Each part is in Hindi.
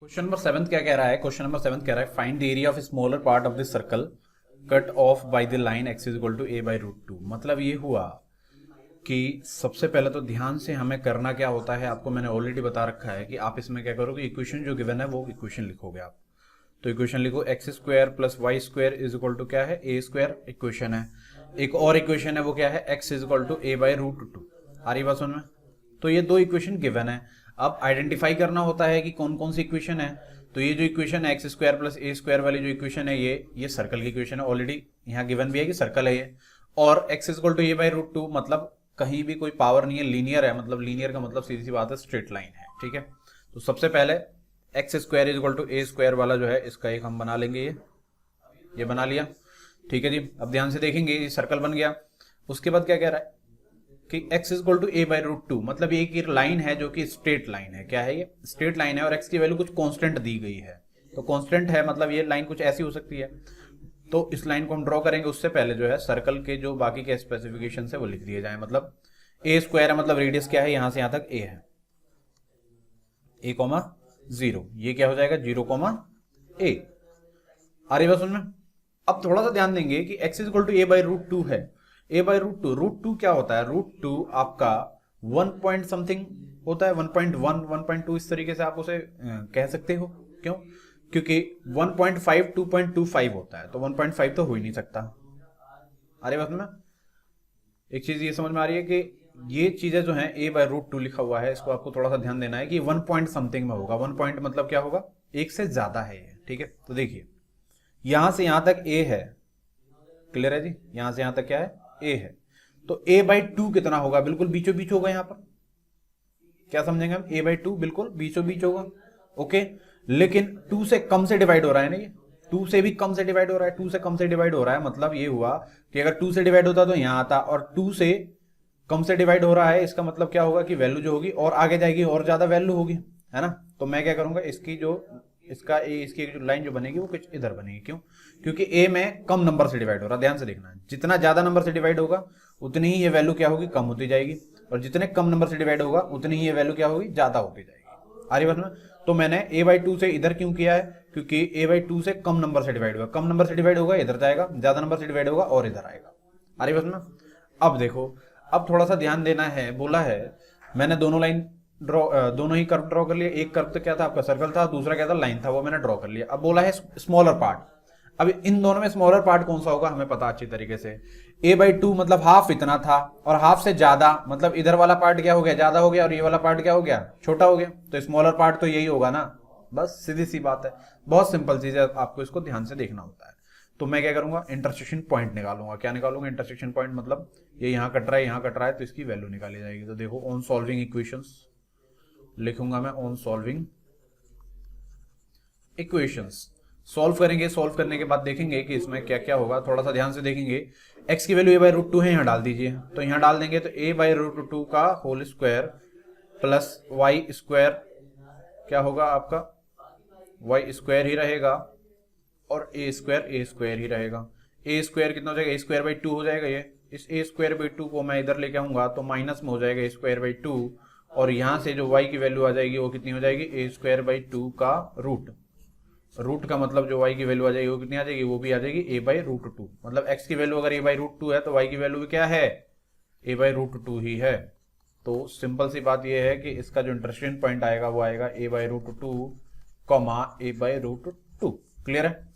क्वेश्चन नंबर 7 क्या कह रहा है? क्वेश्चन नंबर 7 कह रहा है find the area of smaller part of the circle cut off by the line x is equal to a by root two. मतलब ये हुआ कि सबसे पहले तो ध्यान से हमें करना क्या होता है, आपको मैंने ऑलरेडी बता रखा है कि आप इसमें क्या करोगे, इक्वेशन जो गिवन है वो इक्वेशन लिखोगे आप। तो इक्वेशन लिखो x square plus y square is equal to क्या है, ए स्क्वायर इक्वेशन है। एक और इक्वेशन है वो क्या है, X is equal to A by root two. आ रही बात समझ में? तो ये दो इक्वेशन गिवन है। अब आइडेंटिफाई करना होता है कि कौन कौन सी इक्वेशन है। तो ये जो इक्वेशन है एक्स स्क्वायर प्लस ए स्क्वायर वाली जो इक्वेशन है ये सर्कल की इक्वेशन है। ऑलरेडी यहाँ गिवन भी है कि सर्कल है ये। और x equal to A by root two मतलब कहीं भी कोई पावर नहीं है, लीनियर है। मतलब लीनियर का मतलब सीधी सी बात है स्ट्रेट लाइन है। ठीक है, तो सबसे पहले x square is equal to A square वाला जो है इसका एक हम बना लेंगे। ये बना लिया। ठीक है जी, अब ध्यान से देखेंगे ये सर्कल बन गया। उसके बाद क्या कह रहा है कि x is equal to A by root two, मतलब ये एक लाइन है जो कि स्ट्रेट लाइन है। क्या है ये? स्ट्रेट लाइन है और x की वैल्यू कुछ कांस्टेंट दी गई है। तो कांस्टेंट है मतलब ये लाइन कुछ ऐसी हो सकती है। तो इस लाइन को हम ड्रॉ करेंगे, उससे पहले जो है सर्कल के जो बाकी के स्पेसिफिकेशन है वो लिख दिए जाए। मतलब ए स्क्वायर है, मतलब रेडियस क्या है, यहां से यहां तक a है, a कॉमा 0। ये क्या हो जाएगा, 0 कॉमा a। आ रही बात समझ में? अब थोड़ा सा ध्यान देंगे कि x is equal to A by root two है। A by root two, root two क्या होता है? रूट टू आपका 1 पॉइंट समथिंग होता है, 1.1 1.2 इस तरीके से आप उसे कह सकते हो। क्यों? क्योंकि 1.5 2.25 होता है, तो 1.5 तो हो ही नहीं सकता। अरे बात में एक चीज ये समझ में आ रही है कि ये चीजें जो हैं ए बाई रूट टू लिखा हुआ है, इसको आपको थोड़ा सा ध्यान देना है कि 1 पॉइंट समथिंग में होगा। 1 पॉइंट मतलब क्या होगा, एक से ज्यादा है ये। ठीक है, तो देखिए यहां से यहां तक a है, क्लियर है जी? यहां से यहां तक क्या है, a है। तो a बाई टू कितना होगा, बिल्कुल बीचों बीच होगा। यहां पर क्या समझेंगे हम, a बाई टू बिल्कुल बीचों बीच होगा। ओके, लेकिन 2 से कम से डिवाइड हो रहा है ना, ये 2 से भी कम से डिवाइड हो रहा है। 2 से कम से डिवाइड हो रहा है मतलब ये हुआ कि अगर 2 से डिवाइड होता तो यहां आता, और 2 से कम से डिवाइड हो रहा है, इसका मतलब क्या होगा कि वैल्यू जो होगी और आगे जाएगी और ज्यादा वैल्यू होगी, है ना? तो मैं क्या करूंगा, इसकी जो इसकी जो लाइन जो बनेगी वो कुछ इधर बनेगी। क्यों? क्योंकि a में कम नंबर से डिवाइड हो रहा है। ध्यान से देखना, जितना ज्यादा नंबर से डिवाइड होगा उतनी ही ये वैल्यू क्या होगी, कम होती जाएगी, और जितने कम नंबर से डिवाइड होगा उतनी ही ये वैल्यू क्या होगी, ज्यादा होती जाएगी। आ रही बात में? तो मैंने a बाई टू से इधर क्यों किया है, क्योंकि a बाई टू से कम नंबर से डिवाइड होगा। कम नंबर से डिवाइड होगा इधर जाएगा, ज्यादा नंबर से डिवाइड होगा और इधर आएगा। आ रही बात में? अब देखो, अब थोड़ा सा ध्यान देना है। बोला है मैंने दोनों लाइन दोनों ही कर्व ड्रॉ कर लिए। एक कर्व तो क्या था आपका, सर्कल था, दूसरा क्या था, लाइन था, वो मैंने ड्रॉ कर लिया। अब बोला है स्मॉलर पार्ट। अब इन दोनों में स्मॉलर पार्ट कौन सा होगा हमें पता अच्छी तरीके से। a बाई टू मतलब हाफ इतना था, और हाफ से ज्यादा मतलब इधर वाला पार्ट क्या हो गया, ज्यादा हो गया, और ये वाला पार्ट क्या हो गया, छोटा हो गया। तो स्मॉलर पार्ट तो यही होगा ना, बस सीधी सी बात है। बहुत सिंपल चीज है, आपको इसको ध्यान से देखना होता है। तो मैं क्या करूंगा, इंटरसेक्शन पॉइंट निकालूंगा। क्या निकालूंगा, इंटरसेक्शन पॉइंट। मतलब ये यहां कट रहा है, यहां कट रहा है, तो इसकी वैल्यू निकाली जाएगी। तो देखो ऑन सॉल्विंग इक्वेशंस लिखूंगा मैं, ऑन सॉल्विंग इक्वेशंस। सॉल्व करेंगे, सॉल्व करने के बाद देखेंगे कि इसमें क्या क्या होगा। थोड़ा सा ध्यान से देखेंगे। x की value a by root two है, यहां डाल दीजिए। तो यहां डाल देंगे तो a बाई रूट टू का whole square plus y square क्या होगा आपका, वाई स्क्वायर ही रहेगा, और ए स्क्वायर ही रहेगा। ए स्क्वायर कितना हो जाएगा, ए स्क्वायर बाई टू हो जाएगा। ये इस ए स्क्वायर बाई टू को मैं इधर लेके आऊंगा तो माइनस में हो जाएगा ए स्क्वायर बाई टू, और यहां से जो वाई की वैल्यू आ जाएगी वो कितनी हो जाएगी, ए स्क्वायर बाई टू का रूट। रूट का मतलब जो वाई की वैल्यू आ जाएगी वो कितनी आ जाएगी, वो भी आ जाएगी ए बाई रूट टू। मतलब एक्स की वैल्यू अगर ए बाई रूट टू है तो वाई की वैल्यू भी क्या है, ए बाई रूट टू ही है। तो सिंपल सी बात ये है कि इसका जो इंटरसेक्शन पॉइंट आएगा वो आएगा A by root two comma A by root two. Clear है?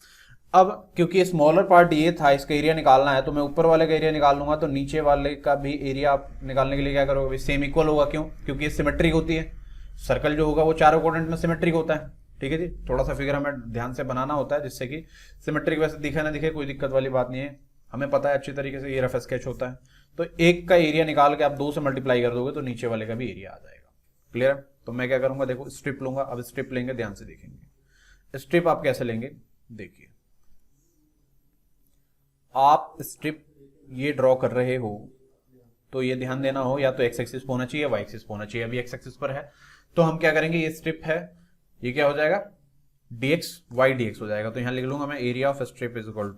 अब क्योंकि स्मॉलर पार्ट ये था, इसका एरिया निकालना है, तो मैं ऊपर वाले का एरिया निकाल लूंगा, तो नीचे वाले का भी एरिया आप निकालने के लिए क्या करोगे, सेम इक्वल होगा। क्यों? क्योंकि ये सिमेट्रिक होती है। सर्कल जो होगा वो चारों क्वाड्रेंट में सिमेट्रिक होता है। ठीक है जी, थोड़ा सा फिगर हमें ध्यान से बनाना होता है जिससे कि सिमेट्रिक वैसे दिखे ना दिखे कोई दिक्कत वाली बात नहीं है, हमें पता है अच्छी तरीके से ये रफ स्केच होता है। तो एक का एरिया निकाल के आप दो से मल्टीप्लाई कर दोगे तो नीचे वाले का भी एरिया आ जाएगा। क्लियर है? तो मैं क्या करूंगा, देखो स्ट्रिप लूंगा। अब स्ट्रिप लेंगे, ध्यान से देखेंगे स्ट्रिप आप कैसे लेंगे। देखिए आप स्ट्रिप ये ड्रॉ कर रहे हो तो ये ध्यान देना हो, या तो एक्स एक्सिस होना चाहिए, वाई एक्सिस होना चाहिए। अभी एक्स एक्सिस पर है तो हम क्या करेंगे, ये स्ट्रिप है, ये क्या हो जाएगा, dx वाई dx हो जाएगा। तो यहां लिख लूंगा मैं area of strip is equal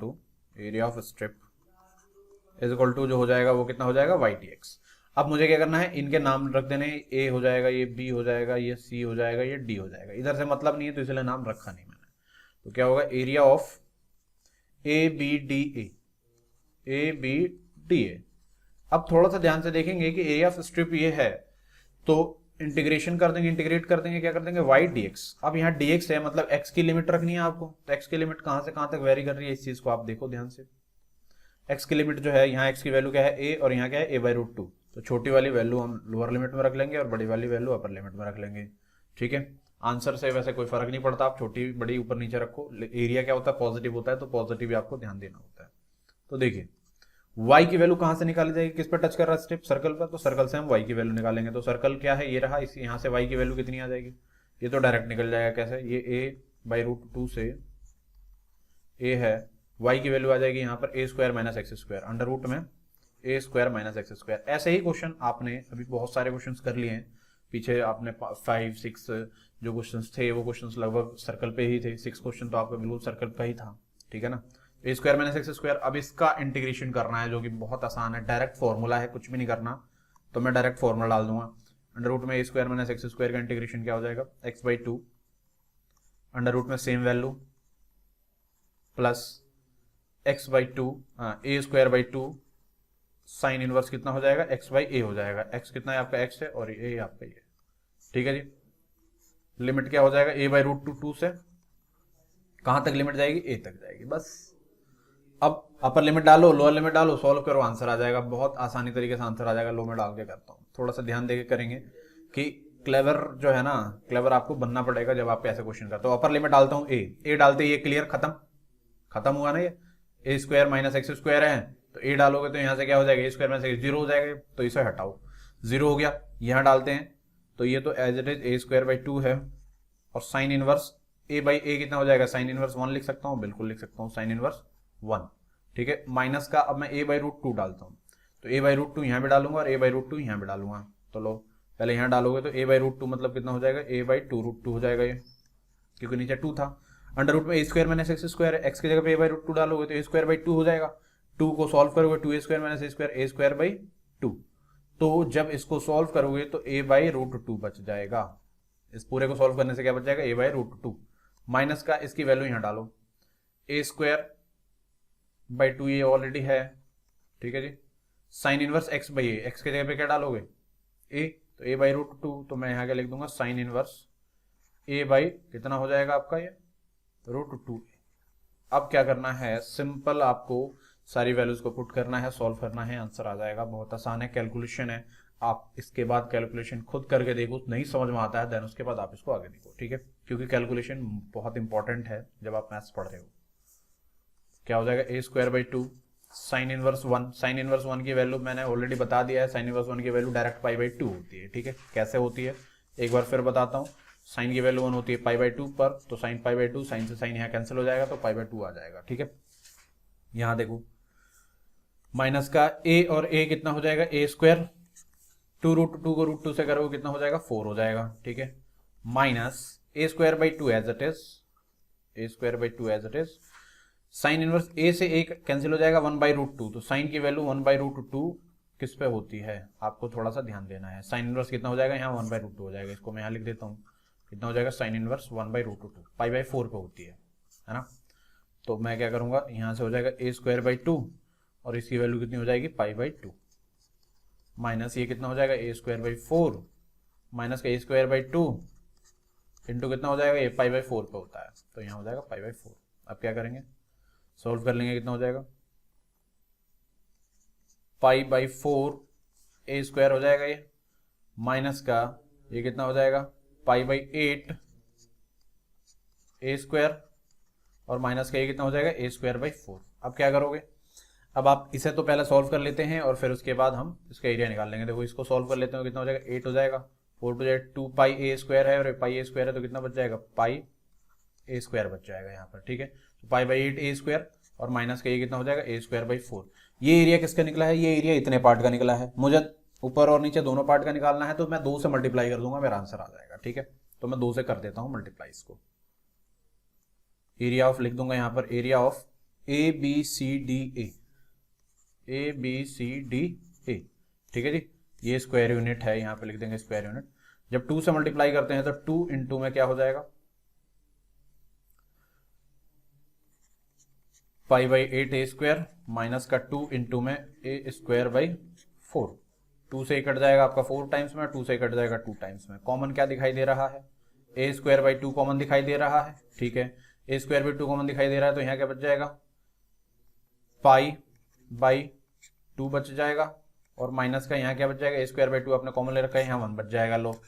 to जो हो जाएगा वो कितना हो जाएगा, वाई dx। अब मुझे क्या करना है, इनके नाम रख देने, ए हो जाएगा, ये बी हो जाएगा, ये सी हो जाएगा, ये डी हो जाएगा। इधर से मतलब नहीं है तो इसलिए नाम रखा नहीं मैंने। तो क्या होगा, area of A B D A B D A. अब थोड़ा सा ध्यान से देखेंगे कि एरिया ऑफ स्ट्रिप ये है, तो इंटीग्रेशन कर देंगे, इंटीग्रेट कर देंगे, क्या कर देंगे, वाई डी एक्स। अब यहाँ डी एक्स है, मतलब एक्स की लिमिट रखनी है आपको, तो एक्स की लिमिट कहां से कहां तक वेरी कर रही है, इस चीज को आप देखो ध्यान से। एक्स की लिमिट जो है, यहाँ एक्स की वैल्यू क्या है, ए, और यहाँ क्या है, ए बाई रूट टू। तो छोटी वाली वैल्यू हम लोअर लिमिट में रख लेंगे और बड़ी वाली वैल्यू अपर लिमिट में रख लेंगे। ठीक है, आंसर से वैसे कोई फर्क नहीं पड़ता, आप छोटी बड़ी ऊपर नीचे रखो। एरिया क्या होता है, पॉजिटिव होता है, तो पॉजिटिव भी आपको ध्यान देना होता है। तो देखिए y की वैल्यू कहां से निकाली जाएगी, किस पर टच कर रहा है स्ट्रिप, सर्कल पर, तो सर्कल से हम y की वैल्यू निकालेंगे। तो सर्कल क्या है, ये रहा, इस यहाँ से y की वैल्यू कितनी आ जाएगी, ये तो डायरेक्ट निकल जाएगा। कैसे, ये a बाई रूट टू से a है, y की वैल्यू आ जाएगी यहाँ पर a square minus x square, under root में a square minus x square. ऐसे ही क्वेश्चन आपने अभी बहुत सारे क्वेश्चन कर लिए हैं पीछे, आपने 5 6 जो क्वेश्चन थे वो क्वेश्चन लगभग सर्कल पे ही थे। 6 क्वेश्चन तो आपका बिल्कुल सर्कल का ही था। ठीक है ना, ए स्क्वायर माइनस एक्स स्क्वायर। अब इसका इंटीग्रेशन करना है, जो कि बहुत आसान है, डायरेक्ट फॉर्मूला है, कुछ भी नहीं करना। तो मैं डायरेक्ट फॉर्मूला डाल दूंगा, अंडर रूट में A square minus x square का इंटीग्रेशन क्या हो जाएगा, X by two, under root में same value plus X by two, A square by two, sine inverse कितना हो जाएगा, एक्स बाई ए हो जाएगा। एक्स कितना है आपका, एक्स है, और ए आपका ये। ठीक है जी, लिमिट क्या हो जाएगा, A by root to, to से कहां तक लिमिट जाएगी, ए तक जाएगी, बस। अब अपर लिमिट डालो, लोअर लिमिट डालो, सॉल्व करो, आंसर आ जाएगा। बहुत आसानी तरीके से आंसर आ जाएगा। लो में डाल के करता हूँ, थोड़ा सा ध्यान देके करेंगे कि क्लेवर जो है ना, क्लेवर आपको बनना पड़ेगा जब आप ऐसे क्वेश्चन करते हो। अपर लिमिट डालता हूँ ए डालते ये क्लियर, खत्म हुआ ना, ये ए स्क्वायर माइनस एक्स स्क्वायर है, तो ए डालोगे तो यहाँ से क्या हो जाएगा, ए स्क्वायर माइनस एक्स, जीरो हो जाएगा, तो इसे हटाओ, जीरो हो गया। यहाँ डालते हैं तो ये तो as it is A square by two है, और sine inverse a by a कितना हो जाएगा, साइन इनवर्स वन लिख सकता हूँ, बिल्कुल लिख सकता हूँ, साइन इनवर्स वन। ठीक है, माइनस का अब मैं ए बाई रूट टू डालता हूँ, तो ए बाई रूट टू यहाँ भी डालूंगा और ए बाई रूट टू यहाँ भी डालूंगा। तो लो, पहले यहाँ डालोगे तो ए बाई रूट टू मतलब कितना हो जाएगा, A by two root to हो जाएगा ये, क्योंकि नीचे टू था। अंडर रूट में A square minus x square है, एक्स की जगह पे ए बाई रूट टू डालोगे तो ए स्क्वायर बाई टू हो जाएगा। टू को सॉल्व करोगे, two A square minus A square by two. तो जब इसको सॉल्व करोगे तो ए बाई रूट टू बच जाएगा। इस पूरे को सॉल्व करने से क्या बच जाएगा, A by root two, minus का इसकी वैल्यू यहाँ डालो, ए स्क्वायर बाई टू ये ऑलरेडी है। ठीक है जी, sine inverse X by A, X की जगह पे क्या डालोगे, ए, तो ए बाई रूट टू, तो मैं यहाँ क्या लिख दूंगा, साइन इनवर्स ए बाई कितना हो जाएगा आपका ये, रूट टू। अब क्या करना है, सिंपल आपको सारी वैल्यूज को पुट करना है, सॉल्व करना है, आंसर आ जाएगा। बहुत आसान है, कैलकुलेशन है। आप इसके बाद कैलकुलेशन खुद करके देखो, नहीं समझ में आता है देन उसके बाद आप इसको आगे देखो। ठीक है, क्योंकि कैलकुलेशन बहुत इंपॉर्टेंट है जब आप मैथ्स पढ़ रहे हो। क्या हो जाएगा, ए square by two, sine inverse one, sine inverse one की वैल्यू मैंने ऑलरेडी बता दिया है, साइन इनवर्स वन की value direct pi by two होती है। ठीक है, कैसे होती है एक बार फिर बताता हूँ। साइन की वैल्यू वन होती है पाई बाई टू पर, तो sine pi by two, sine से साइन यहाँ कैंसिल हो जाएगा तो पाई बाई टू आ जाएगा। ठीक है, यहाँ देखो माइनस का ए और ए कितना हो जाएगा, ए स्क्वायर, टू रूट टू को रूट टू से करोगे कितना हो जाएगा, फोर हो जाएगा। ठीक है, minus A square by two as it is, A square by two as it is, sine inverse A से ए कैंसिल हो जाएगा, वन बाई रूट टू, तो साइन की वैल्यू वन बाई रूट टू किस पे होती है, आपको थोड़ा सा ध्यान देना है। साइन इनवर्स कितना हो जाएगा, यहाँ वन बाई रूट टू हो जाएगा, इसको मैं यहाँ लिख देता हूँ, कितना हो जाएगा, sine inverse one by root two, pi by four पे होती है ना। तो मैं क्या करूंगा, यहाँ से हो जाएगा ए स्क्वायर बाई टू, और इसकी वैल्यू कितनी हो जाएगी, पाई बाई टू, माइनस ये कितना हो जाएगा, ए स्क्वायर बाई फोर, माइनस का ए स्क्वायर बाई टू इंटू कितना हो जाएगा, ये पाई बाई फोर पे होता है, तो यहाँ हो जाएगा पाई बाई फोर। अब क्या करेंगे, सॉल्व कर लेंगे, कितना हो जाएगा, pi by four a square हो जाएगा ये, माइनस का ये कितना हो जाएगा, pi by eight a square, और माइनस का ये कितना हो जाएगा, ए स्क्वायर बाई फोर। अब क्या करोगे, अब आप इसे तो पहले सॉल्व कर लेते हैं और फिर उसके बाद हम इसका एरिया निकाल लेंगे। देखो इसको सॉल्व कर लेते हैं, कितना हो जाएगा, एट हो जाएगा, फोर टू जाएगा टू, पाई ए स्क्वायर है और पाई ए स्क्वायर है, तो कितना बच जाएगा, पाई ए स्क्वायर बच जाएगा यहाँ पर। ठीक है, तो pi by eight a square, और माइनस का ये कितना हो जाएगा, ए स्क्वायर बाई फोर। ये एरिया किसका निकला है, ये एरिया इतने पार्ट का निकला है, मुझे ऊपर और नीचे दोनों पार्ट का निकालना है, तो मैं दो से मल्टीप्लाई कर दूंगा, मेरा आंसर आ जाएगा। ठीक है, तो मैं दो से कर देता हूँ मल्टीप्लाई इसको, एरिया ऑफ लिख दूंगा यहाँ पर, area of A B C D A, A B C D A. ठीक है जी, ये स्क्वायर यूनिट है, यहाँ पे लिख देंगे स्क्वायर यूनिट। जब 2 से मल्टीप्लाई करते हैं तो 2 इंटू में क्या हो जाएगा, पाई बाई 8a² माइनस का 2 इंटू में a² बाई 4। 2 से कट जाएगा आपका 4 टाइम्स में, 2 से कट जाएगा 2 टाइम्स में। कॉमन क्या दिखाई दे रहा है, a² बाई 2 कॉमन दिखाई दे रहा है, ठीक है। a² बाई 2 कॉमन दिखाई दे रहा है तो यहाँ क्या बच जाएगा, पाई बाई 2 बच जाएगा, और माइनस का यहाँ क्या बच जाएगा, a² बाई 2 आपने कॉमन ले रखा है, यहाँ 1 बच जाएगा। लो,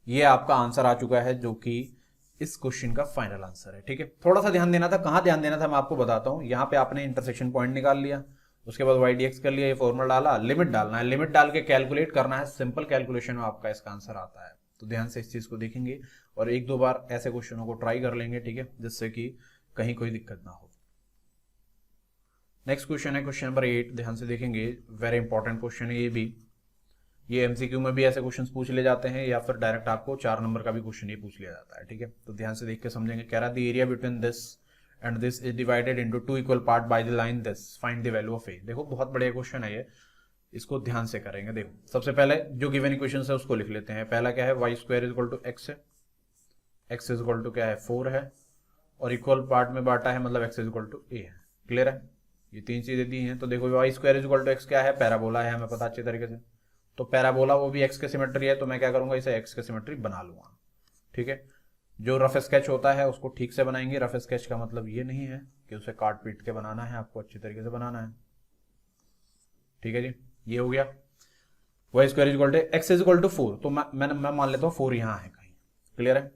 ये आपका आंसर आ चुका है, जो कि इस क्वेश्चन का फाइनल आंसर है, ठीक है। थोड़ा सा ध्यान देना था, कहाँ ध्यान देना था मैं आपको बताता हूँ। यहाँ पे आपने इंटरसेक्शन पॉइंट निकाल लिया, उसके बाद y dx कर लिया, ये फॉर्मूला डाला, लिमिट डालना है, लिमिट डाल के कैलकुलेट करना है। सिंपल कैलकुलेशन में आपका इसका आंसर आता है। तो ध्यान से इस चीज को देखेंगे और 1-2 बार ऐसे क्वेश्चनों को ट्राई कर लेंगे, ठीक है, जिससे कि कहीं कोई दिक्कत ना हो। नेक्स्ट क्वेश्चन है क्वेश्चन नंबर 8, ध्यान से देखेंगे, वेरी इंपॉर्टेंट क्वेश्चन है ये भी। ये एमसीक्यू में भी ऐसे क्वेश्चंस पूछ ले जाते हैं, या फिर डायरेक्ट आपको 4 नंबर का भी क्वेश्चन ये पूछ लिया जाता है, ठीक है। तो ध्यान से देख के समझेंगे। कह रहा है the area between this and this is divided into 2 equal part by the line this, find the value of A. देखो बहुत बढ़िया क्वेश्चन है ये, इसको ध्यान से करेंगे। देखो सबसे पहले जो गिवन इक्वेशन है उसको लिख लेते हैं। पहला क्या है, y² is equal to x है, x इज इक्वल टू क्या है 4 है, और इक्वल पार्ट में बांटा है, मतलब x is equal to a है। क्लियर है, ये 3 चीजें दी हैं। तो देखो y² is equal to x क्या है, पैराबोला है, हमें पता अच्छी तरीके से। तो पैराबोला वो भी x के सिमेट्री है, तो मैं क्या करूंगा, इसे x के सिमेट्री बना लूंगा, ठीक है। जो रफ स्केच होता है उसको ठीक से बनाएंगे। रफ स्केच का मतलब ये नहीं है कि उसे काट पीट के बनाना है, आपको अच्छी तरीके से बनाना है, ठीक है जी। ये हो गया y² is equal to x is equal to 4, तो मैं मान लेता हूँ 4 यहाँ है कहीं। क्लियर है,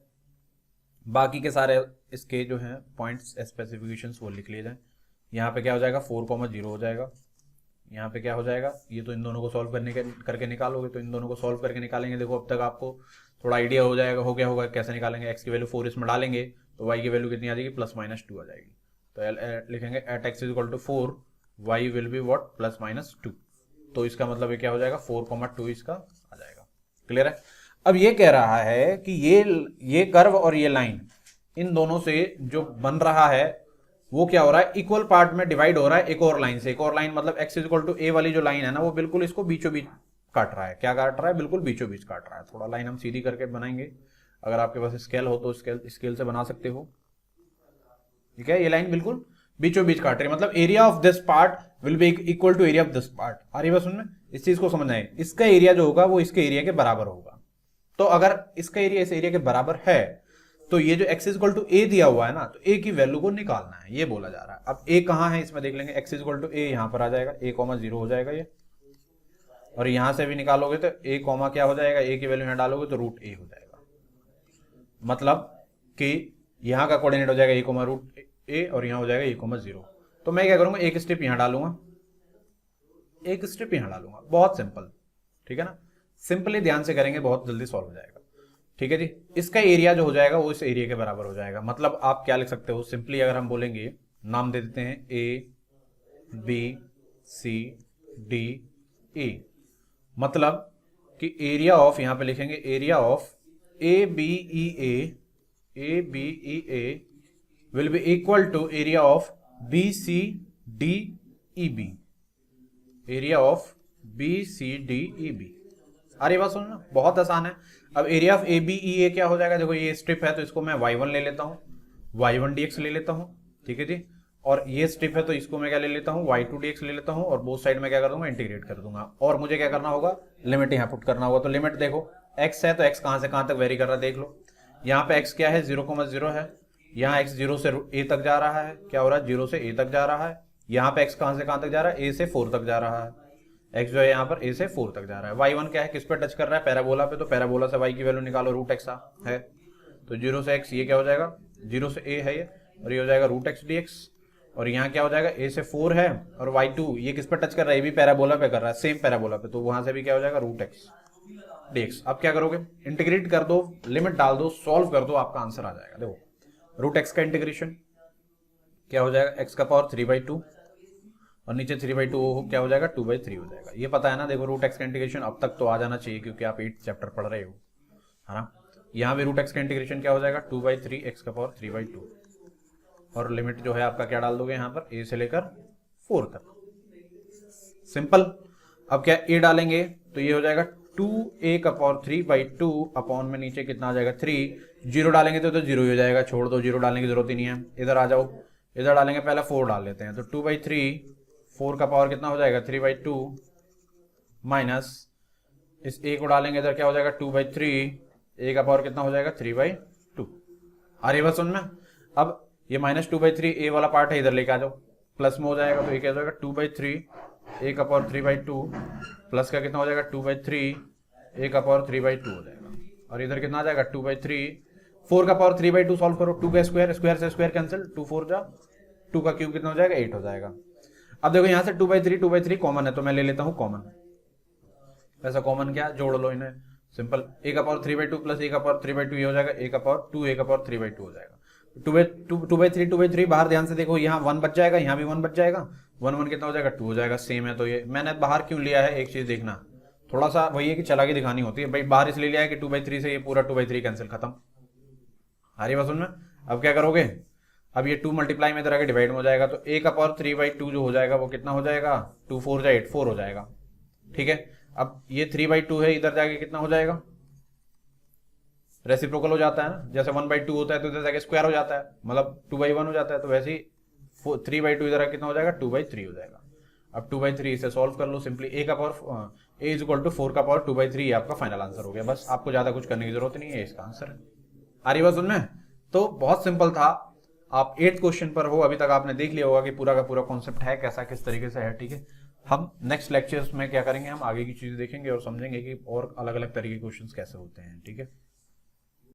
बाकी के सारे इसके जो है पॉइंट्स स्पेसिफिकेशंस वो लिख लिए जाए। यहाँ पे क्या हो जाएगा, 4,0 हो जाएगा। यहाँ पे क्या हो जाएगा, ये तो इन दोनों को सॉल्व करके निकालोगे, तो इन दोनों को सॉल्व करके निकालेंगे। देखो अब तक आपको थोड़ा आइडिया हो जाएगा, हो गया होगा कैसे निकालेंगे। x की वैल्यू 4 इसमें डालेंगे तो y की वैल्यू कितनी आ जाएगी, ±2 आ जाएगी। तो लिखेंगे at x is equal to 4 y will be what, +-2। तो इसका मतलब ये क्या हो जाएगा, 4,2 इसका आ जाएगा। क्लियर है। अब ये कह रहा है कि ये कर्व और ये लाइन, इन दोनों से जो बन रहा है वो क्या हो रहा है, इक्वल पार्ट में डिवाइड हो रहा है एक और लाइन से। एक और लाइन मतलब x is equal to a वाली जो लाइन है ना, वो बिल्कुल इसको बीचों बीच काट रहा है। क्या काट रहा है, बिल्कुल बीचों बीच काट रहा है। थोड़ा लाइन हम सीधी करके बनाएंगे, अगर आपके पास स्केल हो तो स्केल से बना सकते हो, ठीक है। ये लाइन बिल्कुल बीचों बीच काट रही है, मतलब area of this part will be equal to area of this part. आ रही बात सुन में, इस चीज को समझना है। इसका एरिया जो होगा वो इसके एरिया के बराबर होगा। तो अगर इसका एरिया इस एरिया के बराबर है, तो ये जो x is equal to a दिया हुआ है ना, तो a की वैल्यू को निकालना है, ये बोला जा रहा है। अब a कहां है इसमें देख लेंगे, x is equal to a यहां पर आ जाएगा, a,0 हो जाएगा ये। और यहां से भी निकालोगे तो a, क्या हो जाएगा, a की वैल्यू यहां डालोगे तो √a हो जाएगा। मतलब कि यहां का कोऑर्डिनेट हो जाएगा a, √a, और यहां हो जाएगा a,0। तो मैं क्या करूंगा, एक स्टेप यहां डालूंगा, एक स्टेप यहां डालूंगा। बहुत सिंपल, ठीक है ना। सिंपली ध्यान से करेंगे, बहुत जल्दी सॉल्व हो जाएगा, ठीक है जी। इसका एरिया जो हो जाएगा वो इस एरिया के बराबर हो जाएगा। मतलब आप क्या लिख सकते हो, सिंपली अगर हम बोलेंगे, नाम दे देते हैं a b c d e, मतलब कि एरिया ऑफ, यहां पे लिखेंगे area of a b e a will be equal to area of b c d e b, area of b c d e b। अरे बात सुनना, बहुत आसान है। अब area of A B E A क्या हो जाएगा, देखो ये स्ट्रिप है तो इसको मैं y1 ले लेता हूँ, y1 dx ले लेता हूँ, ठीक है जी। और ये स्ट्रिप है तो इसको मैं क्या ले लेता हूँ, y2 dx ले लेता हूँ, और बोथ साइड में क्या कर दूंगा, इंटीग्रेट कर दूंगा। और मुझे क्या करना होगा, लिमिट यहाँ पुट करना होगा। तो लिमिट देखो x है तो x कहाँ से कहाँ तक वेरी कर रहा है, देख लो। यहाँ पे x क्या है, 0,0 है। यहाँ x 0 से a तक जा रहा है, क्या हो रहा है, 0 से a तक जा रहा है। यहाँ पे x कहाँ से कहाँ तक जा रहा है, a से 4 तक जा रहा है। x जो है यहाँ पर a से 4 तक जा रहा है। y1 क्या है, किस पे टच कर रहा है, पैराबोला पे। तो पैराबोला से y की वैल्यू निकालो, √x है। तो 0 से x ये क्या हो जाएगा, 0 से a है ये, और ये हो जाएगा √x dx। और यहाँ क्या हो जाएगा, a से 4 है, और y2 ये किस पे टच कर रहा है, ये भी पैराबोला पे कर रहा है, सेम पैराबोला पे। तो वहां से भी क्या हो जाएगा, √x dx। अब क्या करोगे, इंटीग्रेट कर दो, लिमिट डाल दो, सॉल्व कर दो, आपका आंसर आ जाएगा। देखो √x का इंटीग्रेशन क्या हो जाएगा, x का पावर 3/2, और नीचे 3/2 क्या हो जाएगा, 2/3 हो जाएगा। ये पता है ना। देखो √x का इंटीग्रेशन अब तक तो आ जाना चाहिए, क्योंकि आप 8th चैप्टर पढ़ रहे हो, है ना। यहाँ भी √x का इंटीग्रेशन क्या हो जाएगा, 2/3 x का पावर 3/2, और लिमिट जो है आपका क्या डाल दोगे यहाँ पर, a से लेकर 4 तक। सिंपल। अब क्या a डालेंगे तो ये हो जाएगा 2a का पावर 3/2 अपॉन में नीचे कितना आ जाएगा 3, जीरो डालेंगे तो जीरो ही हो जाएगा, छोड़ दो, जीरो डालने की जरूरत ही नहीं है। इधर आ जाओ, इधर डालेंगे, पहले 4 डाल लेते हैं, तो 2/3, 4 का पावर कितना हो जाएगा 3/2 माइनस इस a को डालेंगे इधर क्या हो जाएगा 2/3, a का पावर कितना हो जाएगा 3/2। अरे बस उनमें अब ये -2/3 a वाला पार्ट है, इधर लेके आ जाओ, प्लस में हो जाएगा, तो ये क्या हो जाएगा 2/3 a का पावर 3/2 प्लस का कितना हो जाएगा 2/3 a का पावर 3/2 हो जाएगा, और इधर कितना आ जाएगा 2/3, 4 का पावर 3/2 सॉल्व करो, 2 का स्क्वायर, स्क्वायर से स्क्वायर कैंसिल, 2 4 जा, 2 का क्यूब कितना हो जाएगा 8 हो जाएगा। अब देखो यहाँ से 2/3 कॉमन है, तो मैं ले लेता हूँ कॉमन, वैसा कॉमन क्या जोड़ लो इन्हें, सिंपल, a का पावर 3/2 प्लस a का पावर 3/2 ये हो जाएगा, a का पावर 2a का पावर 3/2 हो जाएगा। 2/3 बाहर ध्यान से देखो, यहाँ 1 बच जाएगा, यहाँ भी 1 बच जाएगा, 1 कितना हो जाएगा 2 हो जाएगा, सेम है। तो ये मैंने बाहर क्यों लिया है, एक चीज देखना, थोड़ा सा वही है कि चालाकी दिखानी होती है भाई, बाहर इसलिए लिया है कि 2/3 से ये पूरा 2/3 कैंसिल, खत्म। आ रही बात समझ में? अब क्या करोगे, अब ये 2 मल्टीप्लाई में इधर आके डिवाइड में हो जाएगा, तो a का पावर 3/2 जो हो जाएगा वो कितना हो जाएगा 2 4 जा 8 4 हो जाएगा, ठीक है। अब ये 3/2 है, इधर जाके कितना हो जाएगा, रेसिप्रोकल हो जाता है ना, जैसे 1/2 होता है तो इधर जाके स्क्वायर हो जाता है, मतलब 2/1 हो जाता है, तो वैसे ही 3/2 इधर कितना हो जाएगा 2/3 हो जाएगा। अब 2/3 से सॉल्व कर लो सिंपली, a का पावर a = 4 का पावर 2/3 आपका फाइनल आंसर हो गया, बस आपको ज्यादा कुछ करने की जरूरत नहीं है, इसका आंसर है। आ रही बात सुनने? तो बहुत सिंपल था, आप 8th क्वेश्चन पर हो, अभी तक आपने देख लिया होगा कि पूरा का पूरा कॉन्सेप्ट है कैसा, किस तरीके से है, ठीक है। हम नेक्स्ट लेक्चर्स में क्या करेंगे, हम आगे की चीजें देखेंगे और समझेंगे कि और अलग अलग तरीके के क्वेश्चंस कैसे होते हैं, ठीक है।